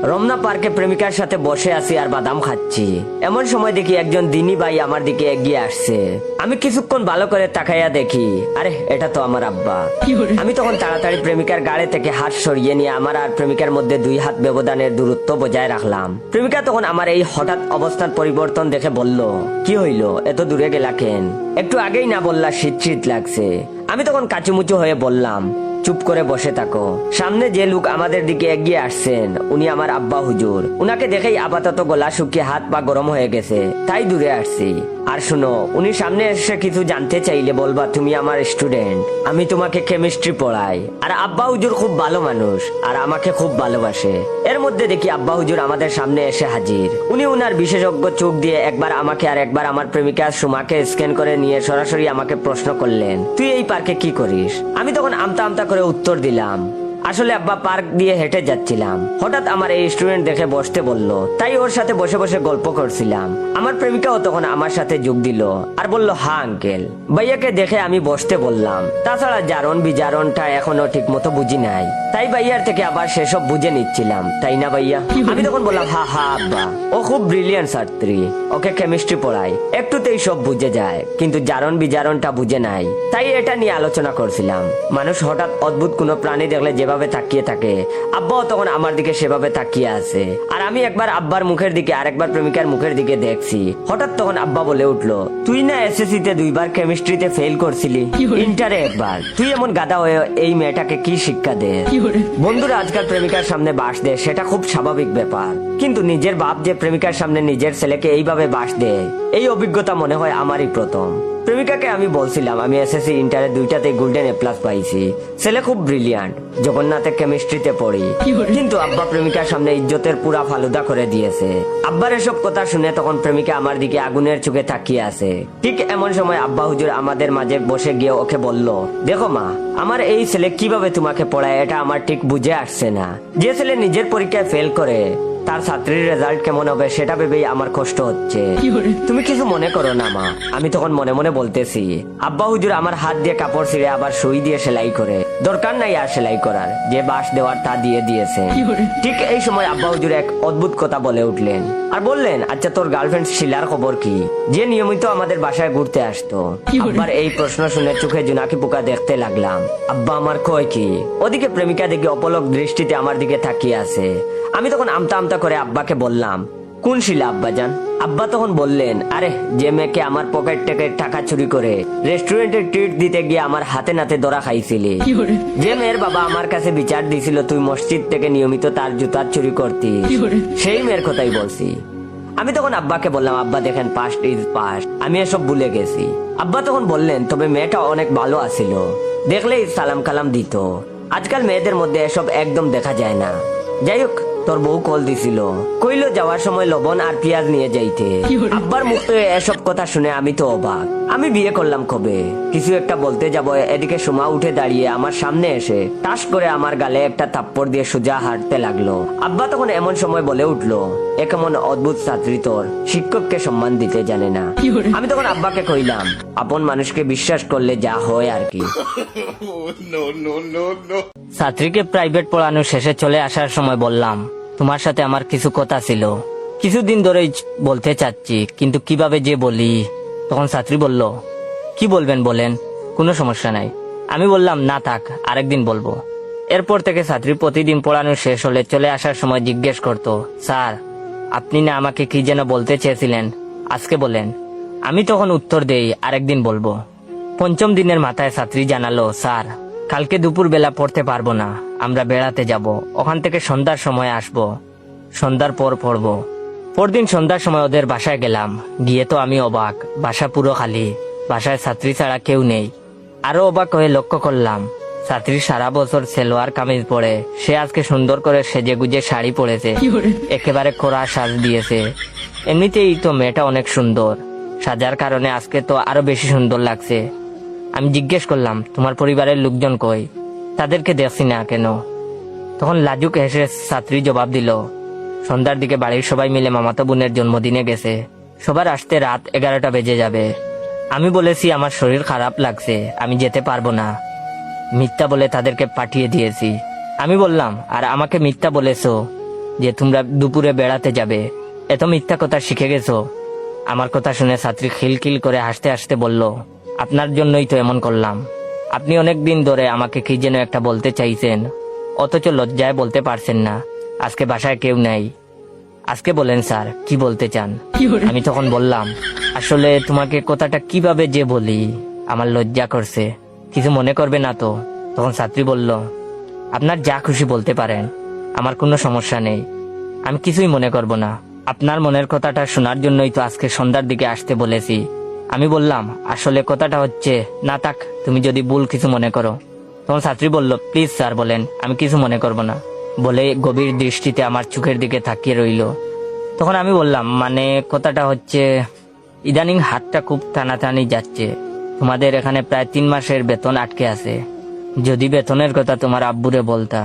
রমনা পার্কে প্রেমিকার সাথে বসে আছি আর বাদাম খাচ্ছি। এমন সময় দেখি একজন দিনী ভাই আমার দিকে এগিয়ে আসছে। আমি কিছুক্ষণ ভালো করে তাকাইয়া দেখি, আরে এটা তো আমার আব্বা। আমি তখন তাড়াতাড়ি প্রেমিকার গাড়ি থেকে হাত সরিয়ে নিয়ে আমার আর প্রেমিকার মধ্যে 2 হাত ব্যবধানের দূরত্ব বজায় রাখলাম। প্রেমিকা তখন আমার এই হঠাৎ অবস্থার পরিবর্তন দেখে বলল, কি হইল, এত দূরে গেলা কেন? একটু আগেই না বললা শীত শীত লাগছে। আমি তখন কাচুমুচু হয়ে বললাম, চুপ করে বসে থাকো। সামনে যে লোক আমাদের দিকে এগিয়ে আসছেন উনি আমার আব্বা হুজুর। উনাকে দেখেই আপাতত গলা শুকিয়ে হাত পা গরম হয়ে গেছে, তাই দূরে আসছি। আর শুনো, উনি সামনে এসে কিছু জানতে চাইলে বলবা তুমি আমার স্টুডেন্ট, আমি তোমাকে কেমিস্ট্রি পড়াই। আর আব্বা হুজুর খুব ভালো মানুষ আর আমাকে খুব ভালোবাসে। এর মধ্যে দেখি আব্বা হুজুর আমাদের সামনে এসে হাজির। উনি উনার বিশেষজ্ঞ চোখ দিয়ে একবার আমাকে আর একবার আমার প্রেমিকা সুমাকে স্ক্যান করে নিয়ে সরাসরি আমাকে প্রশ্ন করলেন, তুই এই পার্কে কি করিস? আমি তখন আমতা আমতা করে উত্তর দিলাম, আসলে আব্বা পার্ক দিয়ে হেঁটে যাচ্ছিলাম, হঠাৎ আমার এই স্টুডেন্ট দেখে বসতে বলল, তাই ওর সাথে বসে বসে গল্প করছিলাম। আমার প্রেমিকাও তখন আমার সাথে যোগ দিল আর বলল, হ্যাঁ আঙ্কেল। ভাইয়াকে দেখে আমি বসতে বললাম, তাছাড়া জারণ বিজারণটা এখনো ঠিক মতো বুঝি নাই, তাই ভাইয়ার থেকে আবার সেসব বুঝে নিচ্ছিলাম, তাই না ভাইয়া? আমি তখন বললাম, হ্যাঁ হ্যাঁ আব্বা, ও খুব ব্রিলিয়ান্ট ছাত্রী, ওকে কেমিস্ট্রি পড়াই, একটুতেই সব বুঝে যায়, কিন্তু জারণ বিজারণটা বুঝে নাই, তাই এটা নিয়ে আলোচনা করছিলাম। মানুষ হঠাৎ অদ্ভুত কোনো প্রাণী দেখলে যেভাবে তাকিয়ে থাকে, আব্বাও তখন আমার দিকে সেভাবে তাকিয়ে আছে। আর আমি একবার আব্বার মুখের দিকে আর একবার প্রেমিকার মুখের দিকে দেখছি। হঠাৎ তখন আব্বা বলে উঠলো, তুই না এসএসসি তে 2 বার কেমিস্ট্রিতে ফেল করছিলি, ইন্টারে একবার, তুই এমন গাধা হয়ে এই মেয়েটাকে কি শিক্ষা দে? বন্ধুরা আজকাল প্রেমিকার সামনে বাস দেয়, সেটা খুব স্বাভাবিক ব্যাপার, কিন্তু নিজের বাপ যে প্রেমিকার সামনে নিজের ছেলেকে এইভাবে বাস দেয়, এই অভিজ্ঞতা মনে হয় আমারই প্রথম। প্রেমিকাকে আমি বলছিলাম আমি এসএসসি ইন্টারে 2টাতে গোল্ডেন এ প্লাস পাইছি, ছেলে খুব ব্রিলিয়ান্ট, জগন্নাথে কেমিস্ট্রিতে পড়ি, কিন্তু আব্বা প্রেমিকার সামনে ইজ্জতের পুরা ফালুদা করে দিয়েছে। আব্বার এসব কথা শুনে তখন প্রেমিকা আমার দিকে আগুনের চোখে তাকিয়ে আছে। ঠিক এমন সময় আব্বা হুজুর আমাদের মাঝে বসে গিয়ে ওকে বলল, দেখো মা, আমার এই ছেলে কিভাবে তোমাকে পড়ায় এটা আমার ঠিক বুঝে আসছে না। যে ছেলে নিজের পরীক্ষায় ফেল করে তার ছাত্রীর রেজাল্ট কেমন হবে সেটা ভেবেই আমার কষ্ট হচ্ছে। তুমি কিছু মনে করো না মা। আমি তখন মনে মনে বলতেছি, আব্বা হুজুর আমার হাত দিয়ে কাপড় ছিঁড়ে আবার সুই দিয়ে সেলাই করে, দরকার নাই আর সেলাই করার, যে বাঁশ দেওয়ার তা দিয়ে দিয়েছে। ঠিক এই সময় আব্বা হুজুর এক অদ্ভুত কথা বলে উঠলেন আর বললেন, আচ্ছা তোর গার্লফ্রেন্ড শিলার খবর কি, যে নিয়মিত আমাদের বাসায় ঘুরতে আসতো? আব্বার এই প্রশ্ন শুনে চোখে জোনাকি পোকা দেখতে লাগলাম। আব্বা আমার কয় কি? ওদিকে প্রেমিকা দেখে অপলক দৃষ্টিতে আমার দিকে তাকিয়ে আছে। আমি তখন আমতা আমতা করে আব্বাকে বললাম, কোন শিলা আব্বাজান? আব্বা তখন বললেন, আরে যে মেয়েকে আমার পকেট থেকে টাকা চুরি করে রেস্টুরেন্টে ট্রিট দিতে গিয়ে আমার হাতে নাতে ধরা খাইছিলি, যে মেয়ের বাবা আমার কাছে বিচার দিছিল তুই মসজিদ থেকে নিয়মিত তার জুতা চুরি করতি, সেই মেয়ের কথাই বলছি। আমি তখন আব্বাকে বললাম, আব্বা দেখেন, পাস্ট ইজ পাস্ট, আমি এসব ভুলে গেছি। আব্বা তখন বললেন, তবে মেয়েটা অনেক ভালো আছিল, দেখলেই সালাম কালাম দিত, আজকাল মেয়েদের মধ্যে এসব একদম দেখা যায় না। যাই হোক, তোর বউ কল দিছিল, কইলো যাওয়ার সময় লবণ আর পেঁয়াজ নিয়ে যাইতে। আব্বার মুখ থেকে এসব কথা শুনে আমি তো অবাক। আমি বিয়ে করলাম কবে? কিছু একটা বলতে যাব, এদিকে সুমা উঠে দাঁড়িয়ে আমার সামনে এসে টাস করে আমার গালে একটা থাপ্পড় দিয়ে সোজা হাঁটতে লাগলো। আব্বা তখন এমন সময় বলে উঠলো, এ কেমন অদ্ভুত ছাত্রী তোর, শিক্ষককে সম্মান দিতে জানে না। আমি তখন আব্বাকে কইলাম, আপন মানুষকে বিশ্বাস করলে যা হয় আর কি। ছাত্রীকে প্রাইভেট পড়ানো শেষে চলে আসার সময় বললাম, তোমার সাথে আমার কিছু কথা ছিল, কিছুদিন ধরেই বলতে চাচ্ছি, কিন্তু কিভাবে যে বলি। তখন ছাত্রী বলল, কি বলবেন বলেন, কোনো সমস্যা নাই। আমি বললাম, না থাক, আরেকদিন বলবো। এরপর থেকে ছাত্রী প্রতিদিন পড়ানো শেষ হলে চলে আসার সময় জিজ্ঞেস করতো, স্যার আপনি না আমাকে কি যেন বলতে চেয়েছিলেন, আজকে বলেন। আমি তখন উত্তর দেই, আরেকদিন বলবো। 5ম দিনের মাথায় ছাত্রী জানালো, স্যার কালকে দুপুর বেলা পড়তে পারবো না, আমরা বেড়াতে যাব, ওখান থেকে সন্ধ্যার সময় আসবো, সন্ধ্যার পর পড়বো। পরদিন সন্ধ্যার সময় ওদের বাসায় গেলাম, গিয়ে তো আমি অবাক, বাসা পুরো খালি, বাসায় ছাত্রী ছাড়া কেউ নেই। আরো অবাক হয়ে লক্ষ্য করলাম, ছাত্রী সারা বছর সেলোয়ার কামিজ পরে, সে আজকে সুন্দর করে সেজে গুজে শাড়ি পরেছে, একেবারে কোরা সাজ দিয়েছে। এমনিতেই তো মেয়েটা অনেক সুন্দর, সাজার কারণে আজকে তো আরো বেশি সুন্দর লাগছে। আমি জিজ্ঞেস করলাম, তোমার পরিবারের লোকজন কই, তাদেরকে দেখছি না কেন? তখন লাজুক হেসে ছাত্রী জবাব দিল, সন্ধ্যার দিকে বাড়ির সবাই মিলে মামাতো বোনের জন্মদিনে গেছে, সবার আসতে রাত 11টা বেজে যাবে। আমি বলেছি আমার শরীর খারাপ লাগছে, আমি যেতে পারবো না, মিথ্যা বলে তাদেরকে পাঠিয়ে দিয়েছি। আমি বললাম, আর আমাকে মিথ্যা বলেছো? যে তোমরা দুপুরে বেড়াতে যাবে, এত মিথ্যা কথা শিখে গেছো। আমার কথা শুনে ছাত্রী খিলখিল করে হাসতে হাসতে বলল, আপনার জন্যই তো এমন করলাম। আপনি অনেক দিন ধরে আমাকে কি যেন একটা বলতে চাইছেন, অথচ লজ্জায় বলতে পারছেন না। আজকে বাসায় কেউ নাই, আজকে বলেন স্যার কি বলতে চান। আমি তখন বললাম, আসলে তোমাকে কথাটা কিভাবে যে বলি, আমার লজ্জা করছে, কিছু মনে করবে না তো? তখন ছাত্রী বলল, আপনার যা খুশি বলতে পারেন, আমার কোনো সমস্যা নেই, আমি কিছুই মনে করব না। আপনার মনের কথাটা শোনার জন্যই তো আজকে সন্ধ্যার দিকে আসতে বলেছি। আমি বললাম, আসলে কথাটা হচ্ছে, না থাক, তুমি যদি ভুল কিছু মনে করো। তখন ছাত্রী বলল, প্লিজ স্যার বলেন, আমি কিছু মনে করব না, বলে গভীর দৃষ্টিতে আমার চোখের দিকে তাকিয়ে রইল। তখন আমি বললাম, মানে কথাটা হচ্ছে, ইদানিং হাতটা খুব টানাটানি যাচ্ছে। তোমাদের এখানে প্রায় 3 মাসের বেতন আটকে আছে। যদি বেতনের কথা তোমার আব্বুরে বলতা।